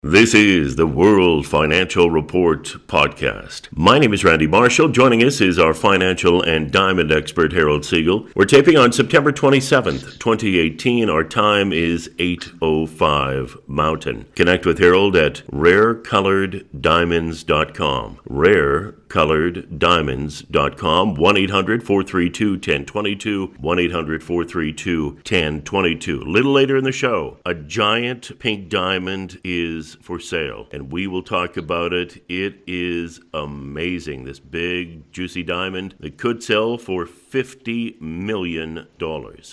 This is the World Financial Report podcast. My name is Randy Marshall. Joining us is our financial and diamond expert, Harold Siegel. We're taping on September 27th, 2018. Our time is 8:05 Mountain. Connect with Harold at rarecoloreddiamonds.com. rarecoloreddiamonds.com. 1-800-432-1022. 1-800-432-1022. A little later in the show, a giant pink diamond is for sale, and we will talk about it. It is amazing. This big, juicy diamond that could sell for $50 million.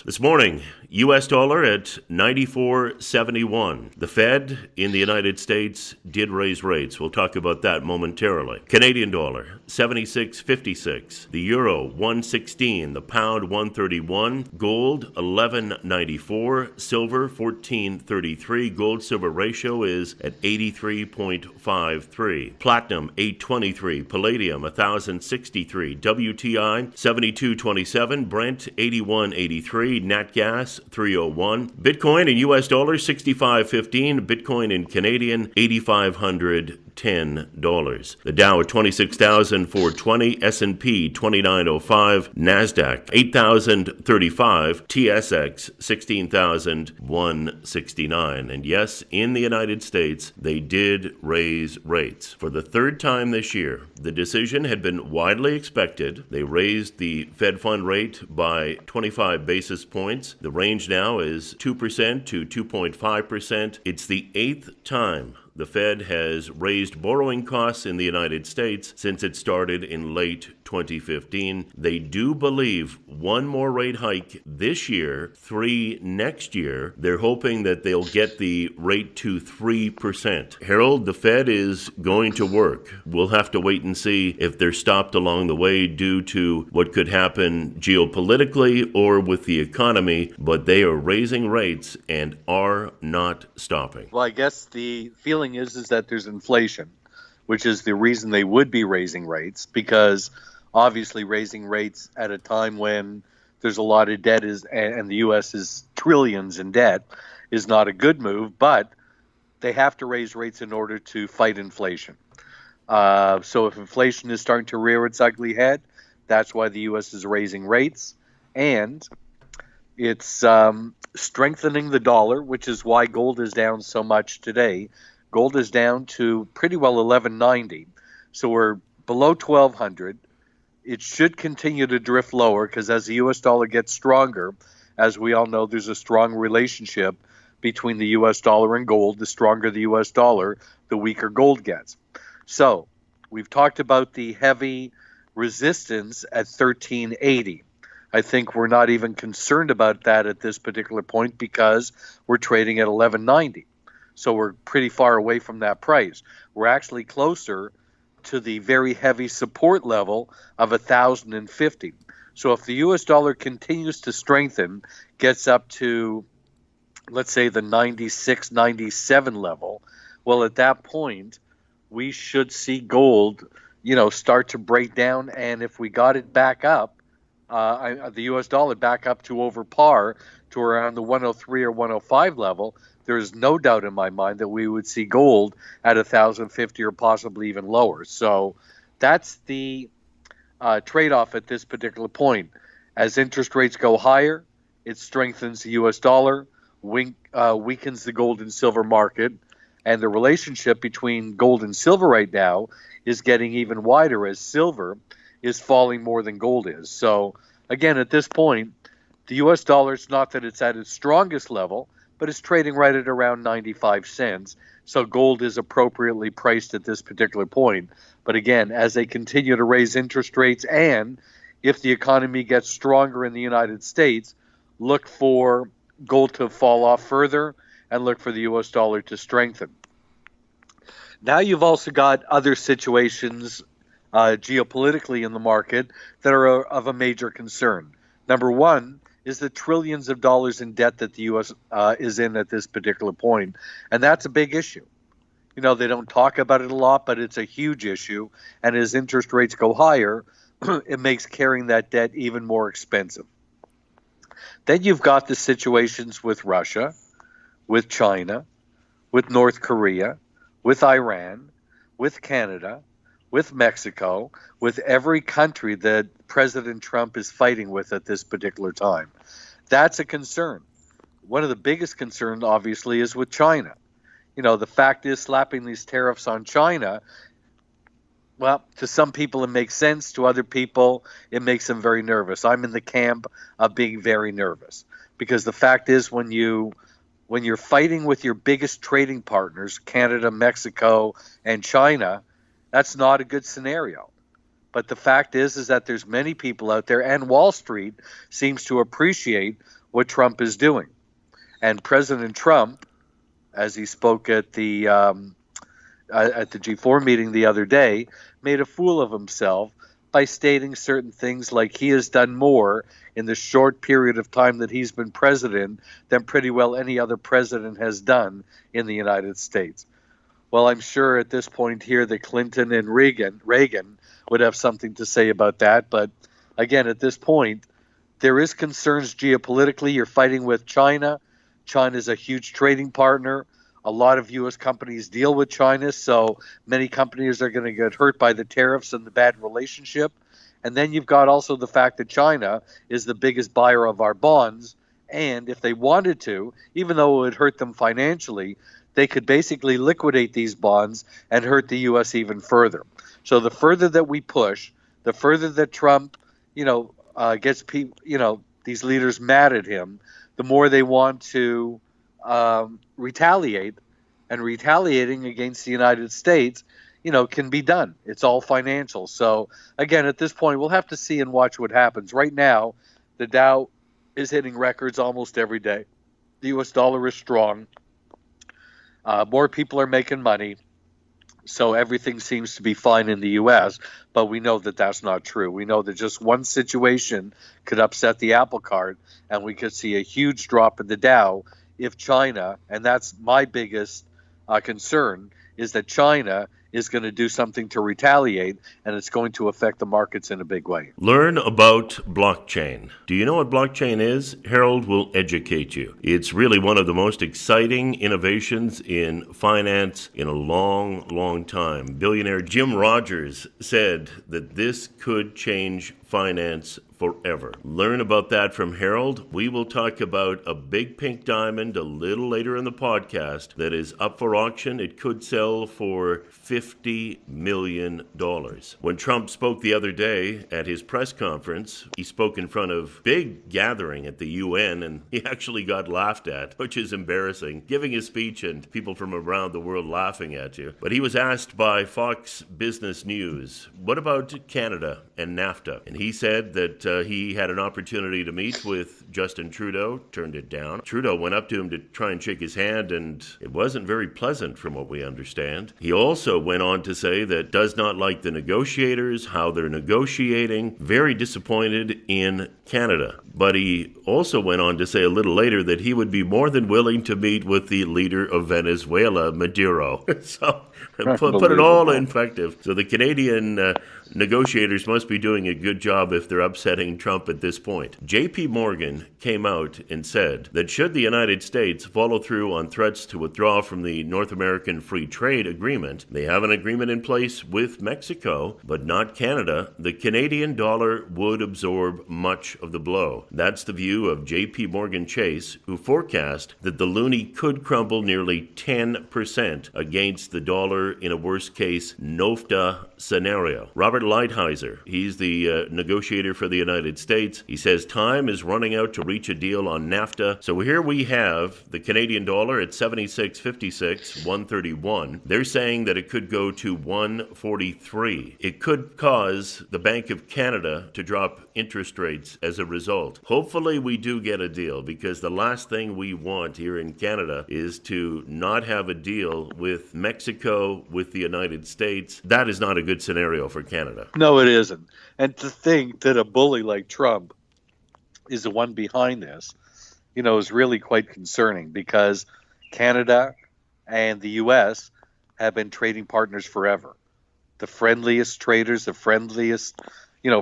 This morning, U.S. dollar at 94.71. The Fed in the United States did raise rates. We'll talk about that momentarily. Canadian dollar, 76.56. The euro, 116. The pound, 131. Gold, 11.94. Silver, 14.33. Gold-silver ratio is at 83.53. Platinum, 823. Palladium, 1,063. WTI, 72.27. Brent, 81.83. Nat gas, 301. Bitcoin in US dollars, 65.15. Bitcoin in Canadian, $8,510. The Dow at 26,420. S&P 2905. NASDAQ 8,035. TSX 16,169. And yes, in the United States, they did raise rates. For the third time this year, the decision had been widely expected. They raised the Fed fund rate by 25 basis points. The range now is 2% to 2.5%. It's the eighth time the Fed has raised borrowing costs in the United States since it started in late 2015. They do believe one more rate hike this year, 3 next year. They're hoping that they'll get the rate to 3%. Harold, the Fed is going to work. We'll have to wait and see if they're stopped along the way due to what could happen geopolitically or with the economy, but they are raising rates and are not stopping. Well, I guess the feeling is that there's inflation, which is the reason they would be raising rates, because obviously raising rates at a time when there's a lot of debt and the U.S. is trillions in debt is not a good move, but they have to raise rates in order to fight inflation. So if inflation is starting to rear its ugly head, that's why the U.S. is raising rates, and it's strengthening the dollar, which is why gold is down so much today. Gold is down to pretty well 1190, so we're below 1200. It should continue to drift lower because as the U.S. dollar gets stronger, as we all know, there's a strong relationship between the U.S. dollar and gold. The stronger the U.S. dollar, the weaker gold gets. So we've talked about the heavy resistance at 1380. I think we're not even concerned about that at this particular point because we're trading at 1190. So we're pretty far away from that price. We're actually closer to the very heavy support level of 1,050. So if the U.S. dollar continues to strengthen, gets up to, let's say, the 96, 97 level, well, at that point, we should see gold, start to break down. And if we got it back up, the U.S. dollar back up to over par to around the 103 or 105 level, there is no doubt in my mind that we would see gold at 1,050 or possibly even lower. So that's the trade-off at this particular point. As interest rates go higher, it strengthens the U.S. dollar, weakens the gold and silver market, and the relationship between gold and silver right now is getting even wider as silver is falling more than gold is. So again, at this point, the U.S. dollar, it's not that it's at its strongest level, but it's trading right at around 95 cents. So gold is appropriately priced at this particular point. But again, as they continue to raise interest rates and if the economy gets stronger in the United States, look for gold to fall off further and look for the U.S. dollar to strengthen. Now you've also got other situations geopolitically in the market that are of a major concern. Number one is the trillions of dollars in debt that the U.S. Is in at this particular point. And that's a big issue. They don't talk about it a lot, but it's a huge issue. And as interest rates go higher, it makes carrying that debt even more expensive. Then you've got the situations with Russia, with China, with North Korea, with Iran, with Canada, with Mexico, with every country that President Trump is fighting with at this particular time. That's a concern. One of the biggest concerns, obviously, is with China. The fact is, slapping these tariffs on China, well, to some people it makes sense. To other people, it makes them very nervous. I'm in the camp of being very nervous because the fact is, when you're fighting with your biggest trading partners, Canada, Mexico, and China, that's not a good scenario. But the fact is that there's many people out there, and Wall Street seems to appreciate what Trump is doing. And President Trump, as he spoke at the G4 meeting the other day, made a fool of himself by stating certain things like he has done more in the short period of time that he's been president than pretty well any other president has done in the United States. Well, I'm sure at this point here that Clinton and Reagan would have something to say about that. But again, at this point, there is concerns geopolitically. You're fighting with China. China is a huge trading partner. A lot of U.S. companies deal with China, so many companies are going to get hurt by the tariffs and the bad relationship. And then you've got also the fact that China is the biggest buyer of our bonds. And if they wanted to, even though it would hurt them financially, they could basically liquidate these bonds and hurt the U.S. even further. So the further that we push, the further that Trump, gets people, these leaders mad at him, the more they want to retaliate, and retaliating against the United States, can be done. It's all financial. So again, at this point, we'll have to see and watch what happens. Right now, the Dow is hitting records almost every day. The U.S. dollar is strong. More people are making money. So everything seems to be fine in the U.S., but we know that that's not true. We know that just one situation could upset the apple cart, and we could see a huge drop in the Dow if China, and that's my biggest concern, is that China is going to do something to retaliate, and it's going to affect the markets in a big way. Learn about blockchain. Do you know what blockchain is? Harold will educate you. It's really one of the most exciting innovations in finance in a long, long time. Billionaire Jim Rogers said that this could change finance forever. Learn about that from Harold. We will talk about a big pink diamond a little later in the podcast that is up for auction. It could sell for $50 million. When Trump spoke the other day at his press conference, he spoke in front of a big gathering at the UN, and he actually got laughed at, which is embarrassing, giving his speech and people from around the world laughing at you. But he was asked by Fox Business News, what about Canada and NAFTA? And he said that he had an opportunity to meet with Justin Trudeau, turned it down. Trudeau went up to him to try and shake his hand, and it wasn't very pleasant from what we understand. He also went on to say that does not like the negotiators, how they're negotiating, very disappointed in Canada. But he also went on to say a little later that he would be more than willing to meet with the leader of Venezuela, Maduro. So put it all in perspective. So the Canadian negotiators must be doing a good job if they're upsetting Trump at this point. JP Morgan came out and said that should the United States follow through on threats to withdraw from the North American Free Trade Agreement, they have an agreement in place with Mexico, but not Canada, the Canadian dollar would absorb much of the blow. That's the view of JP Morgan Chase, who forecast that the loonie could crumble nearly 10% against the dollar in a worst-case NOFTA scenario. Robert Lighthizer, he's the negotiator for the United States. He says time is running out to reach a deal on NAFTA. So here we have the Canadian dollar at 76.56, 131. They're saying that it could go to 143. It could cause the Bank of Canada to drop interest rates as a result. Hopefully we do get a deal, because the last thing we want here in Canada is to not have a deal with Mexico, with the United States. That is not a good scenario for Canada. No, it isn't. And to think that a bully like Trump is the one behind this, is really quite concerning, because Canada and the U.S. have been trading partners forever. The friendliest traders, the friendliest,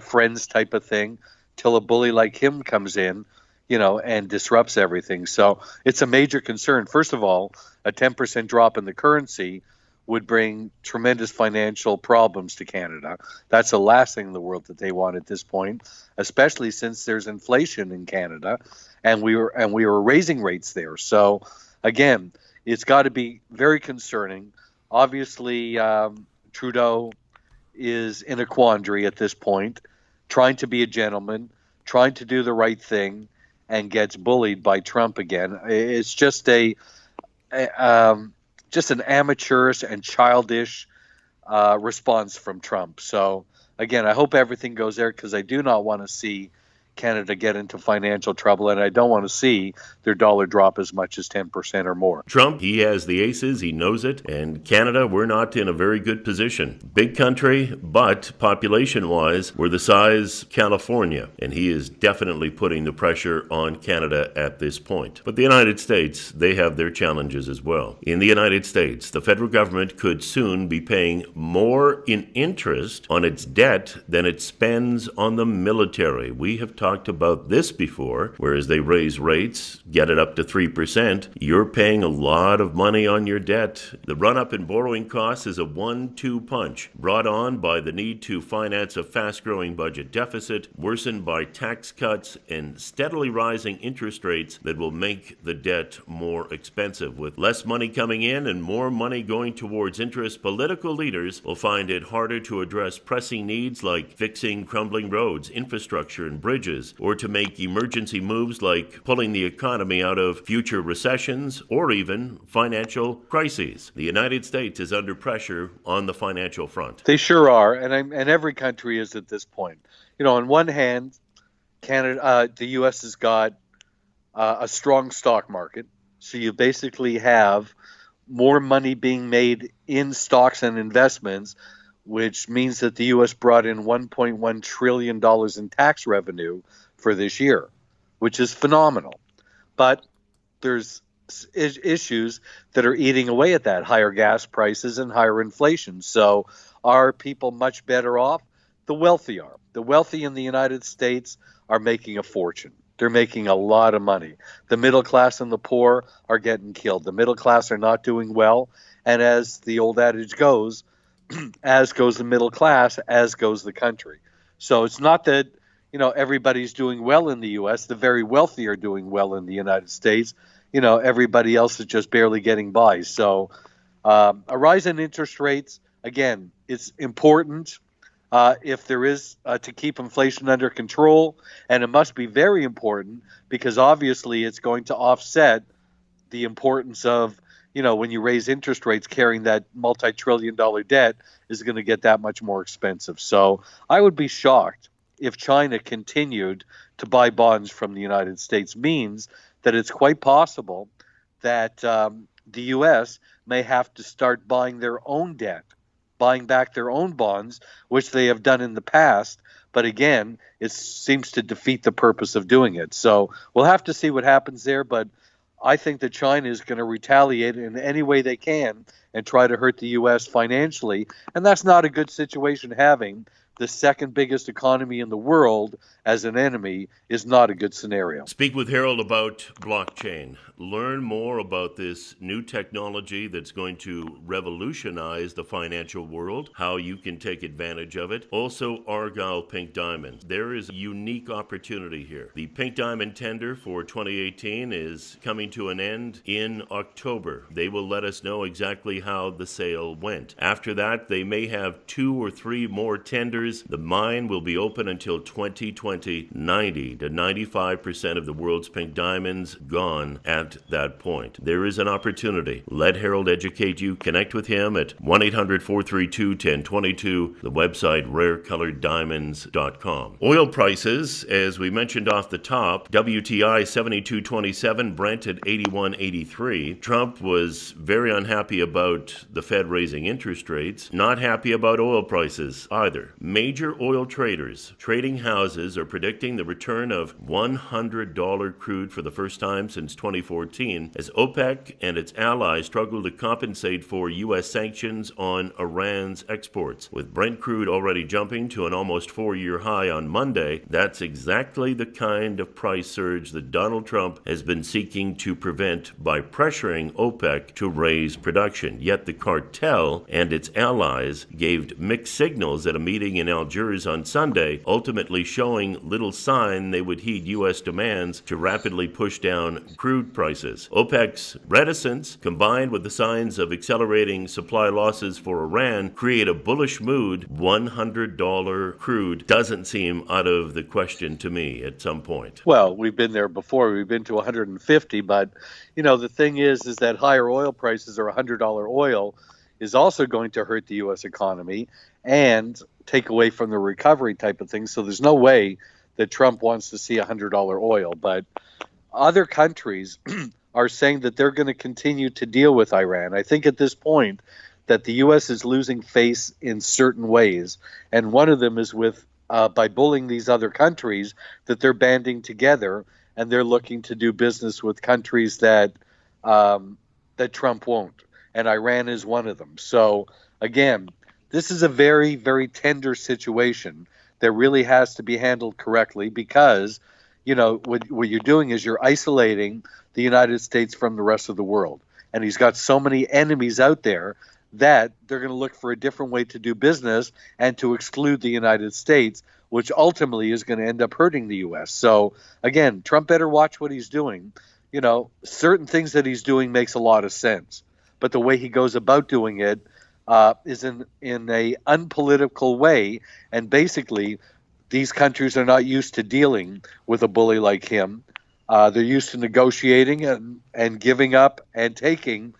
friends type of thing, till a bully like him comes in, and disrupts everything. So it's a major concern. First of all, a 10% drop in the currency would bring tremendous financial problems to Canada. That's the last thing in the world that they want at this point, especially since there's inflation in Canada, and we were raising rates there. So again, it's got to be very concerning. Obviously, Trudeau is in a quandary at this point, trying to be a gentleman, trying to do the right thing, and gets bullied by Trump again. It's just just an amateurish and childish response from Trump. So again, I hope everything goes there, because I do not want to see Canada get into financial trouble, and I don't want to see their dollar drop as much as 10% or more. Trump, he has the aces, he knows it, and Canada, we're not in a very good position. Big country, but population-wise, we're the size California, and he is definitely putting the pressure on Canada at this point. But the United States, they have their challenges as well. In the United States, the federal government could soon be paying more in interest on its debt than it spends on the military. We have talked about this before, whereas they raise rates, get it up to 3%, you're paying a lot of money on your debt. The run-up in borrowing costs is a 1-2 punch, brought on by the need to finance a fast-growing budget deficit, worsened by tax cuts and steadily rising interest rates that will make the debt more expensive. With less money coming in and more money going towards interest, political leaders will find it harder to address pressing needs like fixing crumbling roads, infrastructure, and bridges, or to make emergency moves like pulling the economy out of future recessions or even financial crises. The United States is under pressure on the financial front. They sure are, and every country is at this point. On one hand, Canada, the U.S. has got a strong stock market, so you basically have more money being made in stocks and investments, which means that the U.S. brought in $1.1 trillion in tax revenue for this year, which is phenomenal. But there's issues that are eating away at that, higher gas prices and higher inflation. So are people much better off? The wealthy are. The wealthy in the United States are making a fortune. They're making a lot of money. The middle class and the poor are getting killed. The middle class are not doing well. And as the old adage goes, as goes the middle class, as goes the country. So it's not that, everybody's doing well in the U.S. The very wealthy are doing well in the United States. Everybody else is just barely getting by. So a rise in interest rates, again, it's important if there is to keep inflation under control. And it must be very important because obviously it's going to offset the importance of, when you raise interest rates, carrying that multi-trillion-dollar debt is going to get that much more expensive. So I would be shocked if China continued to buy bonds from the United States. Means that it's quite possible that the U.S. may have to start buying their own debt, buying back their own bonds, which they have done in the past. But again, it seems to defeat the purpose of doing it. So we'll have to see what happens there. But I think that China is going to retaliate in any way they can and try to hurt the U.S. financially. And that's not a good situation. Having the second biggest economy in the world as an enemy is not a good scenario. Speak with Harold about blockchain. Learn more about this new technology that's going to revolutionize the financial world, how you can take advantage of it. Also, Argyle Pink Diamond. There is a unique opportunity here. The Pink Diamond tender for 2018 is coming to an end in October. They will let us know exactly how the sale went. After that, they may have 2 or 3 more tenders. The mine will be open until 2020. 90 to 95% of the world's pink diamonds gone at that point. There is an opportunity. Let Harold educate you. Connect with him at 1-800-432-1022. The website rarecoloreddiamonds.com. Oil prices, as we mentioned off the top, WTI 72.27, Brent at 81.83. Trump was very unhappy about the Fed raising interest rates. Not happy about oil prices either. major oil traders, trading houses are predicting the return of $100 crude for the first time since 2014 as OPEC and its allies struggle to compensate for U.S. sanctions on Iran's exports. With Brent crude already jumping to an almost 4-year high on Monday, that's exactly the kind of price surge that Donald Trump has been seeking to prevent by pressuring OPEC to raise production. Yet the cartel and its allies gave mixed signals at a meeting in Algiers on Sunday, ultimately showing little sign they would heed U.S. demands to rapidly push down crude prices. OPEC's reticence, combined with the signs of accelerating supply losses for Iran, create a bullish mood. $100 crude doesn't seem out of the question to me at some point. Well, we've been there before. We've been to 150, but the thing is that higher oil prices or $100 oil is also going to hurt the U.S. economy and take away from the recovery type of thing. So there's no way that Trump wants to see $100 oil. But other countries are saying that they're going to continue to deal with Iran. I think at this point that the U.S. is losing face in certain ways. And one of them is with by bullying these other countries, that they're banding together and they're looking to do business with countries that that Trump won't. And Iran is one of them. So, again, this is a very, very tender situation that really has to be handled correctly because, what you're doing is you're isolating the United States from the rest of the world. And he's got so many enemies out there that they're going to look for a different way to do business and to exclude the United States, which ultimately is going to end up hurting the U.S. So, again, Trump better watch what he's doing. Certain things that he's doing makes a lot of sense. But the way he goes about doing it is in a unpolitical way. And basically, these countries are not used to dealing with a bully like him. They're used to negotiating and giving up and taking,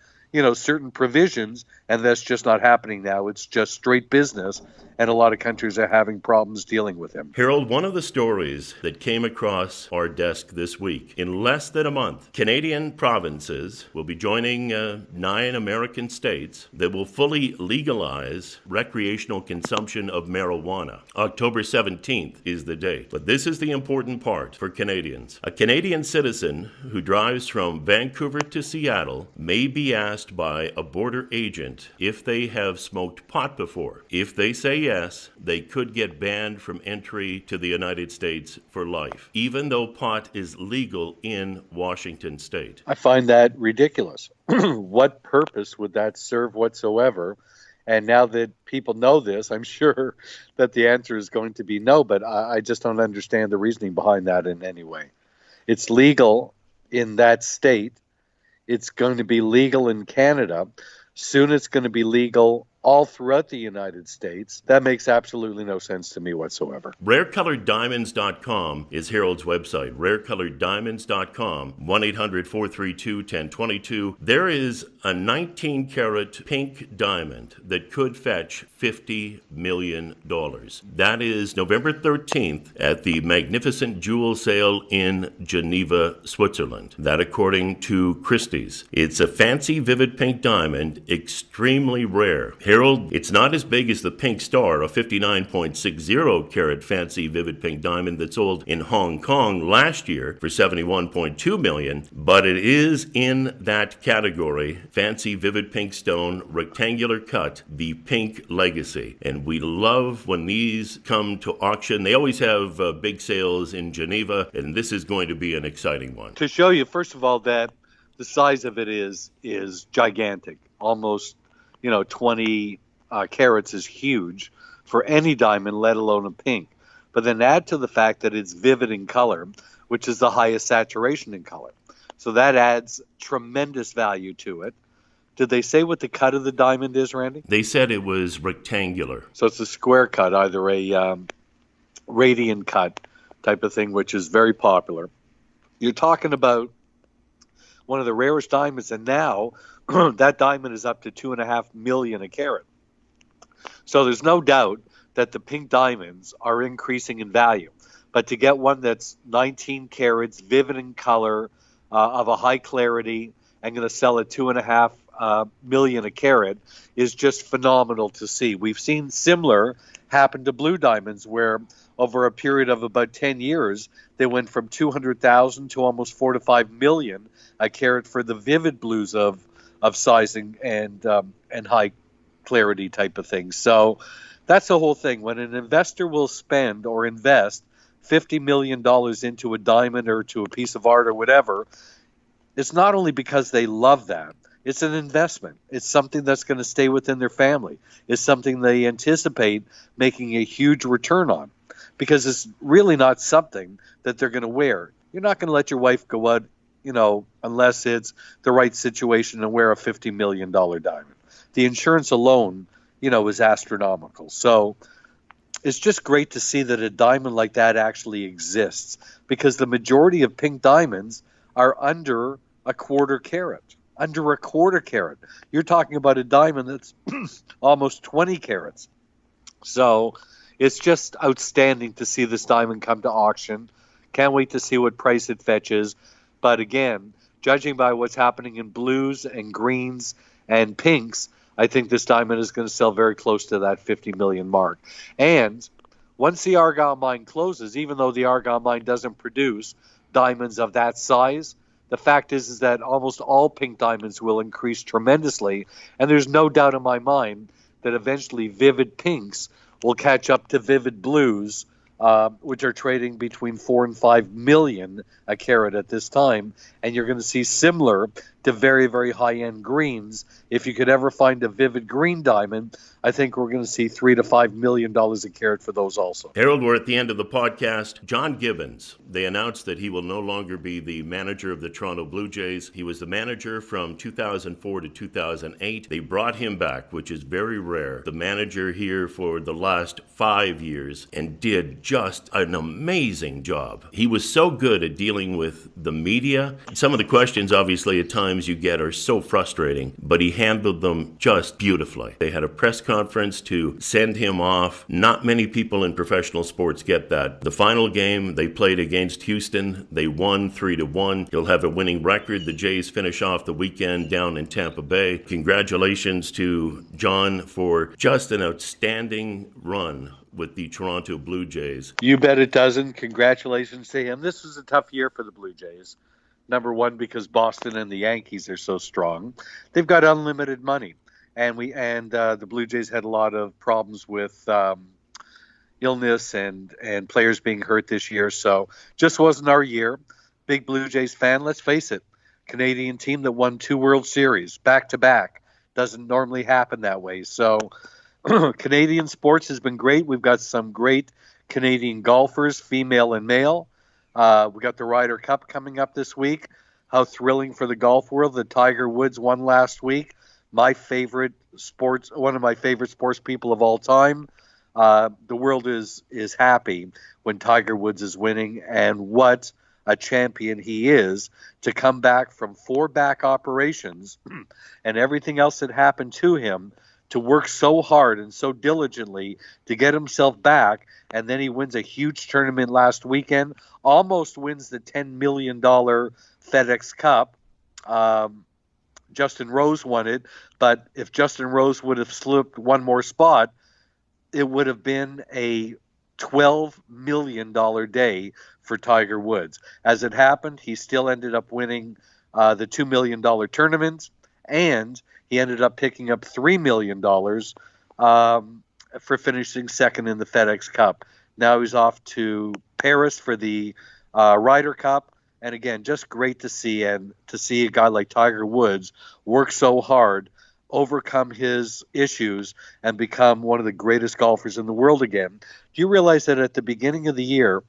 certain provisions. And that's just not happening now. It's just straight business. And a lot of countries are having problems dealing with him. Harold, one of the stories that came across our desk this week, in less than a month, Canadian provinces will be joining 9 American states that will fully legalize recreational consumption of marijuana. October 17th is the date. But this is the important part for Canadians. A Canadian citizen who drives from Vancouver to Seattle may be asked by a border agent if they have smoked pot before. If they say yes, they could get banned from entry to the United States for life, even though pot is legal in Washington state. I find that ridiculous. What purpose would that serve whatsoever? And now that people know this, I'm sure that the answer is going to be no, but I just don't understand the reasoning behind that in any way. It's legal in that state. It's going to be legal in Canada. Soon it's going to be legal all throughout the United States. That makes absolutely no sense to me whatsoever. RareColoredDiamonds.com is Harold's website. RareColoredDiamonds.com, 1-800-432-1022. There is a 19-carat pink diamond that could fetch $50 million. That is November 13th at the Magnificent Jewel Sale in Geneva, Switzerland. That according to Christie's. It's a fancy vivid pink diamond, extremely rare. Harold, it's not as big as the Pink Star, a 59.60 carat fancy vivid pink diamond that sold in Hong Kong last year for $71.2 million, but it is in that category, fancy vivid pink stone, rectangular cut, the Pink Legacy. And we love when these come to auction. They always have big sales in Geneva, and this is going to be an exciting one. To show you, first of all, that the size of it is gigantic, almost 20 carats is huge for any diamond, let alone a pink. But then add to the fact that it's vivid in color, which is the highest saturation in color. So that adds tremendous value to it. Did they say what the cut of the diamond is, Randy? They said it was rectangular. So it's a square cut, either a radian cut type of thing, which is very popular. You're talking about one of the rarest diamonds, and now that diamond is up to $2.5 million a carat. So there's no doubt that the pink diamonds are increasing in value. But to get one that's 19 carats, vivid in color, of a high clarity, and going to sell at $2.5 million a carat is just phenomenal to see. We've seen similar happen to blue diamonds, where over a period of about 10 years, they went from 200,000 to almost 4 to 5 million a carat for the vivid blues of sizing and high clarity type of things. So that's the whole thing. When an investor will spend or invest $50 million into a diamond or to a piece of art or whatever, it's not only because they love that. It's an investment. It's something that's going to stay within their family. It's something they anticipate making a huge return on, because it's really not something that they're going to wear. You're not going to let your wife go out, unless it's the right situation, and wear a $50 million diamond. The insurance alone, is astronomical. So it's just great to see that a diamond like that actually exists, because the majority of pink diamonds are under a quarter carat. Under a quarter carat. You're talking about a diamond that's almost 20 carats. So it's just outstanding to see this diamond come to auction. Can't wait to see what price it fetches. But again, judging by what's happening in blues and greens and pinks, I think this diamond is going to sell very close to that 50 million mark. And once the Argyle mine closes, even though the Argyle mine doesn't produce diamonds of that size, the fact is that almost all pink diamonds will increase tremendously. And there's no doubt in my mind that eventually vivid pinks will catch up to vivid blues, which are trading between 4 and 5 million a carat at this time. And you're going to see similar to very, very high-end greens. If you could ever find a vivid green diamond, I think we're going to see $3 to $5 million a carat for those also. Harold, we're at the end of the podcast. John Gibbons, they announced that he will no longer be the manager of the Toronto Blue Jays. He was the manager from 2004 to 2008. They brought him back, which is very rare. The manager here for the last 5 years, and did just an amazing job. He was so good at dealing with the media. Some of the questions, obviously, at times you get are so frustrating, but he handled them just beautifully. They had a press conference to send him off. Not many people in professional sports get that. The final game they played against Houston, they won 3-1. He'll have a winning record. The Jays finish off the weekend down in Tampa Bay. Congratulations to John for just an outstanding run with the Toronto Blue Jays. You bet it doesn't. Congratulations to him. This was a tough year for the Blue Jays. Number one, because Boston and the Yankees are so strong. They've got unlimited money. And the Blue Jays had a lot of problems with illness and players being hurt this year. So just wasn't our year. Big Blue Jays fan, let's face it. Canadian team that won 2 World Series back-to-back. Doesn't normally happen that way. So Canadian sports has been great. We've got some great Canadian golfers, female and male. We got the Ryder Cup coming up this week. How thrilling for the golf world that Tiger Woods won last week. One of my favorite sports people of all time. The world is happy when Tiger Woods is winning, and what a champion he is to come back from 4 back operations and everything else that happened to him, to work so hard and so diligently to get himself back. And then he wins a huge tournament last weekend, almost wins the $10 million FedEx Cup. Justin Rose won it, but if Justin Rose would have slipped one more spot, it would have been a $12 million day for Tiger Woods. As it happened, he still ended up winning the $2 million tournament, and he ended up picking up $3 million for finishing second in the FedEx Cup. Now he's off to Paris for the Ryder Cup. And again, just great to see, and to see a guy like Tiger Woods work so hard, overcome his issues, and become one of the greatest golfers in the world again. Do you realize that at the beginning of the year,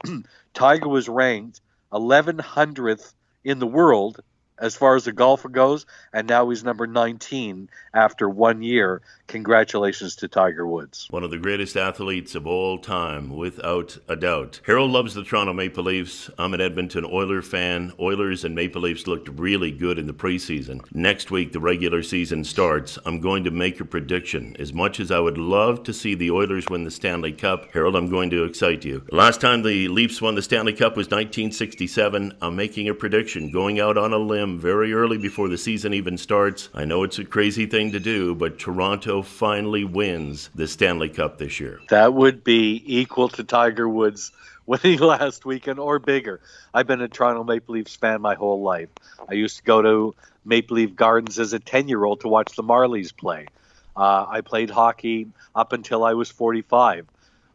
Tiger was ranked 1100th in the world as far as the golfer goes, and now he's number 19 after 1 year. Congratulations to Tiger Woods. One of the greatest athletes of all time, without a doubt. Harold loves the Toronto Maple Leafs. I'm an Edmonton Oilers fan. Oilers and Maple Leafs looked really good in the preseason. Next week, the regular season starts. I'm going to make a prediction. As much as I would love to see the Oilers win the Stanley Cup, Harold, I'm going to excite you. Last time the Leafs won the Stanley Cup was 1967. I'm making a prediction, going out on a limb, them very early before the season even starts. I know it's a crazy thing to do, but Toronto finally wins the Stanley Cup this year. That would be equal to Tiger Woods winning last weekend or bigger. I've been a Toronto Maple Leafs fan my whole life. I used to go to Maple Leaf Gardens as a 10-year-old to watch the Marlies play. I played hockey up until I was 45.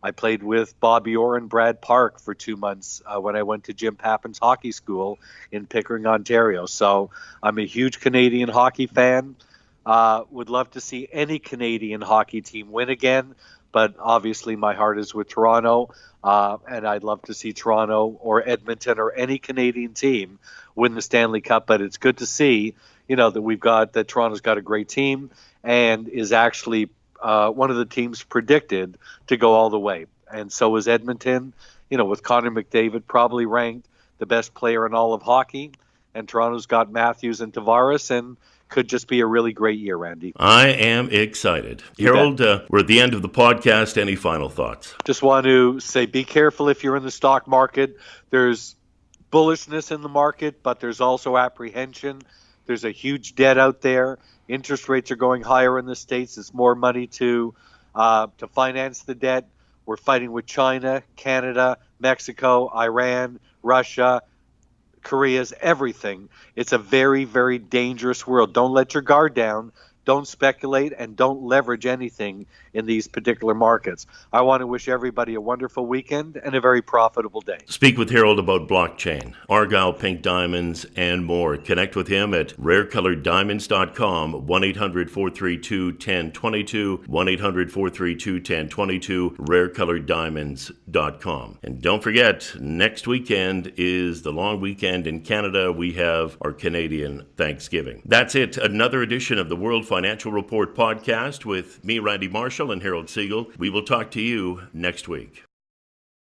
I played with Bobby Orr and Brad Park for 2 months when I went to Jim Pappin's hockey school in Pickering, Ontario. So I'm a huge Canadian hockey fan. Would love to see any Canadian hockey team win again, but obviously my heart is with Toronto, and I'd love to see Toronto or Edmonton or any Canadian team win the Stanley Cup. But it's good to see, that Toronto's got a great team and is actually one of the teams predicted to go all the way. And so is Edmonton, with Connor McDavid probably ranked the best player in all of hockey. And Toronto's got Matthews and Tavares, and could just be a really great year, Randy. I am excited. Harold, we're at the end of the podcast. Any final thoughts? Just want to say be careful if you're in the stock market. There's bullishness in the market, but there's also apprehension. There's a huge debt out there. Interest rates are going higher in the States. It's more money to finance the debt. We're fighting with China, Canada, Mexico, Iran, Russia, Korea's everything. It's a very, very dangerous world. Don't let your guard down. Don't speculate and don't leverage anything in these particular markets. I want to wish everybody a wonderful weekend and a very profitable day. Speak with Harold about blockchain, Argyle pink diamonds, and more. Connect with him at rarecoloreddiamonds.com, 1-800-432-1022, 1-800-432-1022, rarecoloreddiamonds.com. And don't forget, next weekend is the long weekend in Canada. We have our Canadian Thanksgiving. That's it. Another edition of the World Financial Report podcast with me, Randy Marshall, and Harold Siegel. We will talk to you next week.